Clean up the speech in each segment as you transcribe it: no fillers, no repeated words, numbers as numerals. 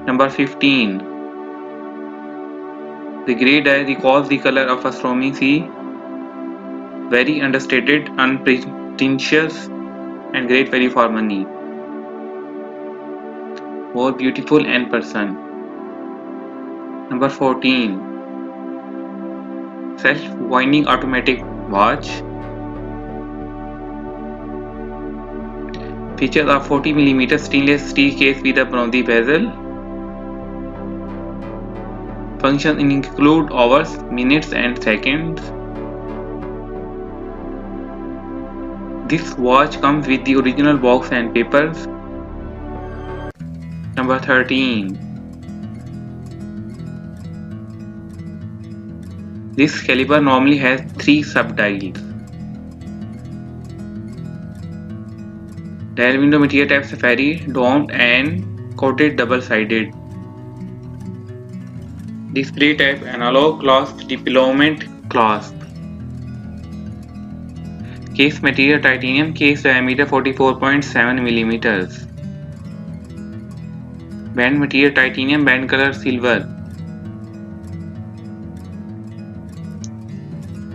Number 15. The grey dye recalls the color of a stormy sea, very understated, unpretentious, and great value for money. More beautiful and person. Number 14. Self-winding automatic watch. Features a 40mm stainless steel case with a bronzy bezel. Functions include hours, minutes, and seconds. This watch comes with the original box and papers. Number 13. This caliber normally has 3 sub-dials. Dial window material type Safari, domed and coated double-sided. Display type analog clasp deployment clasp. Case material titanium, case diameter 44.7 mm. Band material titanium, band color silver.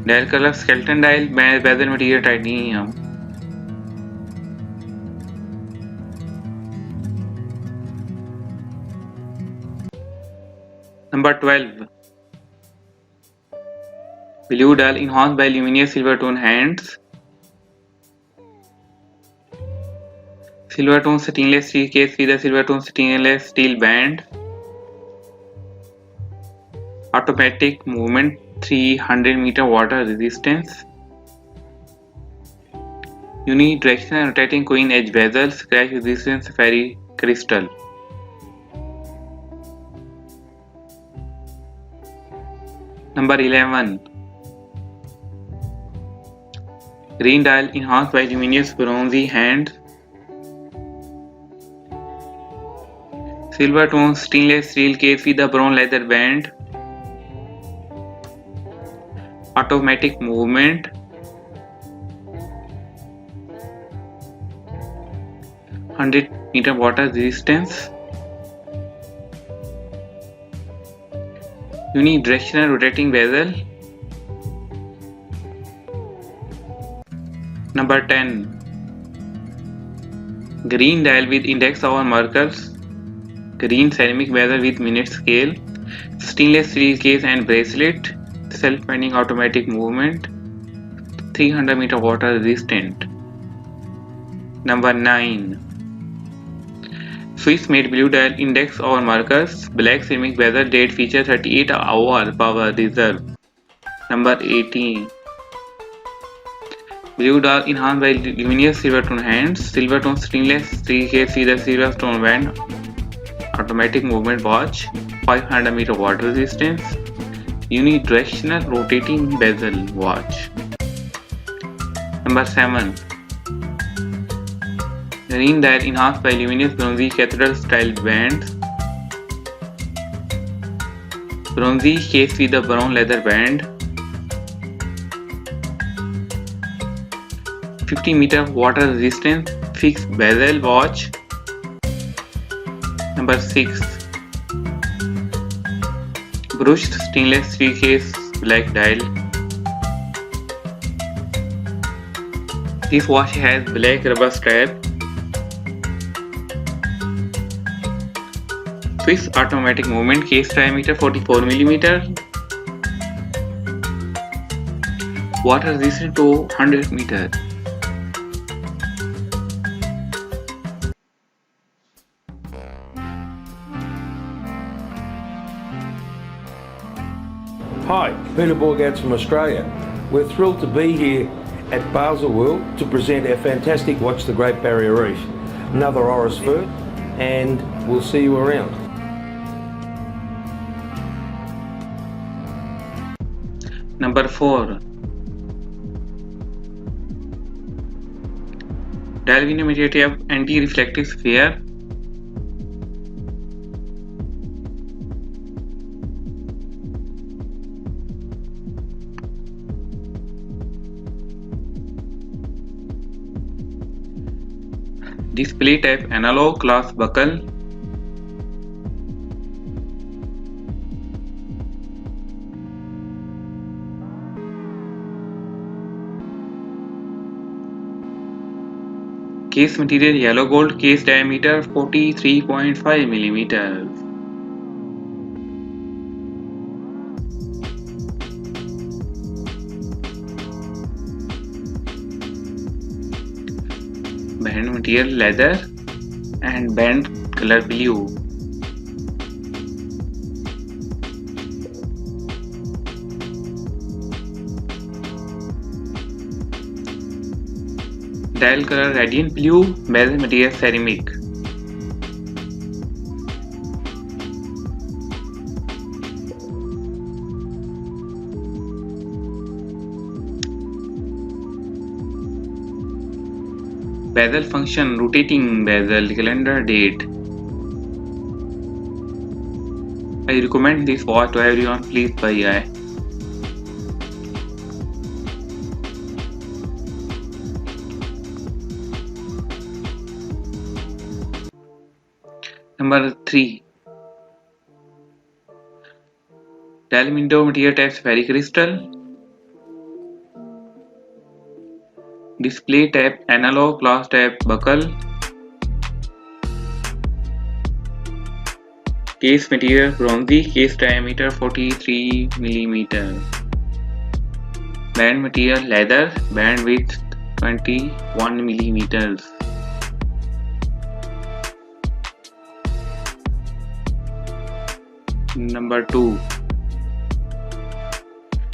Dial color skeleton dial, bezel material titanium. Number 12. Blue dial enhanced by luminous silver tone hands. Silver tone stainless steel case with a silver tone stainless steel band. Automatic movement, 300-meter water resistance. Unidirectional rotating coin edge bezel, scratch resistance Safari crystal. Number 11. Green dial enhanced by luminous bronzy hands. Silver tone stainless steel case with a brown leather band. Automatic movement. 100-meter water resistance. Unidirectional rotating bezel. Number 10. Green dial with index hour markers. Green ceramic bezel with minute scale. Stainless steel case and bracelet. Self-winding automatic movement. 300-meter water resistant. Number 9. Swiss made blue dial index hour markers. Black ceramic bezel, date feature 38-hour power reserve. Number 18. Blue dial enhanced by luminous silver tone hands. Silver tone stainless steel case with a silver tone band. Automatic movement watch. 500-meter water resistance. Unidirectional rotating bezel watch. Number 7. Green dial enhanced by luminous bronzy cathedral style bands. Bronzy case with a brown leather band. 50-meter water resistance fixed bezel watch. Number 6. Brushed stainless steel case black dial. This watch has black rubber strap. Swiss automatic movement, case diameter 44mm. Water resistant to 100 meter. Hi, Peter Borgats from Australia. We're thrilled to be here at Baselworld to present our fantastic Watch the Great Barrier Reef, another Oris Fur, and we'll see you around. Number 4. Dial window material anti-reflective sphere. Display type analog, glass buckle. Case material yellow gold, case diameter 43.5 millimeters. Band material leather and band color blue. Dial color radiant blue, bezel material ceramic. Bezel function rotating bezel calendar date. I recommend this watch to everyone, please buy it. Number 3. Dial window material types fairy crystal. Display type analog, glass type buckle. Case material bronzy, case diameter 43 mm. Band material leather, band width 21 mm. Number 2.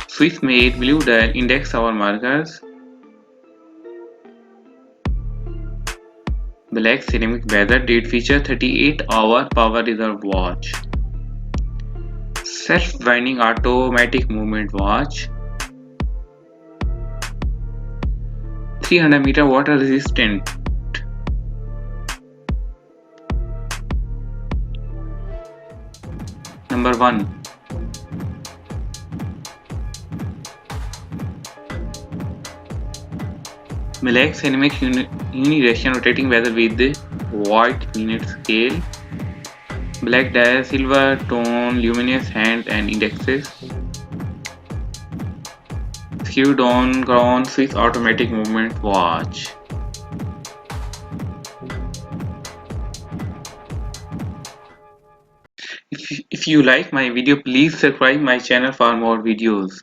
Swiss made blue dial index hour markers. Black ceramic bezel, date feature 38-hour power reserve watch. Self-winding automatic movement watch. 300 meter water resistant. Number 1. Black ceramic unidirection rotating bezel with white minute scale. Black dial, silver tone, luminous hand and indexes. Screwed on crown Swiss automatic movement watch. If you like my video, please subscribe my channel for more videos.